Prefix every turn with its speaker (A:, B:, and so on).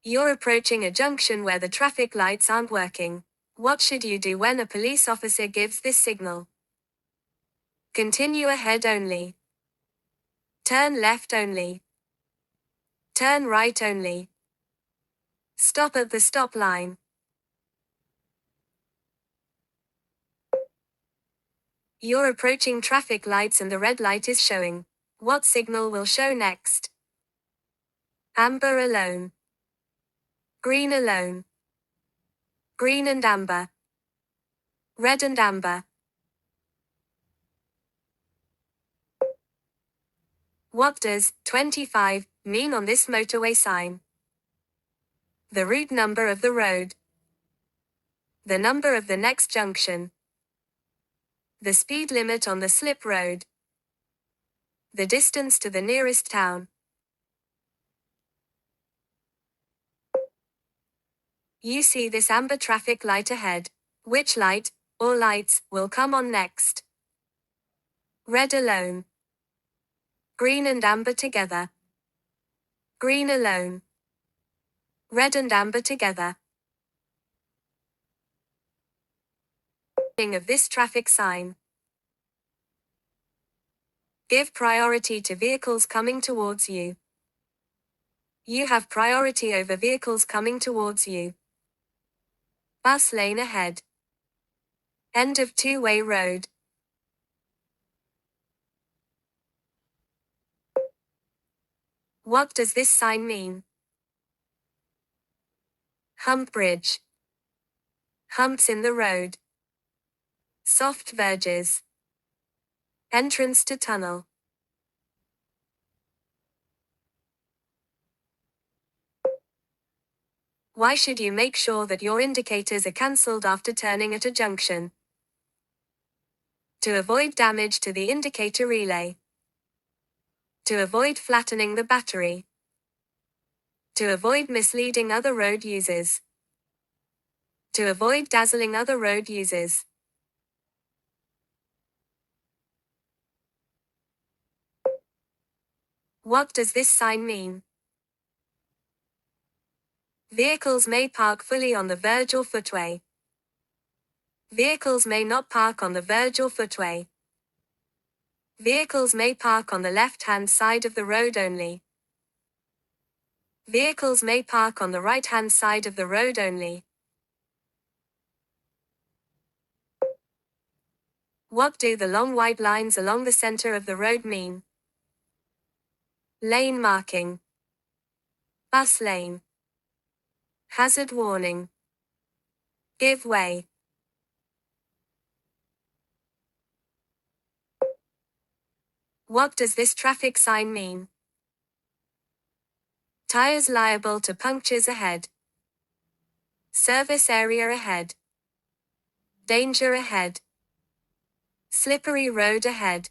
A: You're approaching a junction where the traffic lights aren't working. What should you do when a police officer gives this signal? Continue ahead only. Turn left only. Turn right only. Stop at the stop line. You're approaching traffic lights and the red light is showing. What signal will show next? Amber alone. Green alone. Green and amber. Red and amber. What does 25 mean on this motorway sign? The route number of the road. The number of the next junction. The speed limit on the slip road. The distance to the nearest town. You see this amber traffic light ahead. Which light, or lights, will come on next? Red alone. Green and amber together. Green alone. Red and amber together. Of this traffic sign. Give priority to vehicles coming towards you. You have priority over vehicles coming towards you. Bus lane ahead. End of two-way road. What does this sign mean? Hump bridge. Humps in the road. Soft verges. Entrance to tunnel. Why should you make sure that your indicators are cancelled after turning at a junction? To avoid damage to the indicator relay. To avoid flattening the battery. To avoid misleading other road users. To avoid dazzling other road users. What does this sign mean? Vehicles may park fully on the verge or footway. Vehicles may not park on the verge or footway. Vehicles may park on the left-hand side of the road only. Vehicles may park on the right-hand side of the road only. What do the long white lines along the center of the road mean? Lane marking. Bus lane. Hazard warning. Give way. What does this traffic sign mean? Tires liable to punctures ahead. Service area ahead. Danger ahead. Slippery road ahead.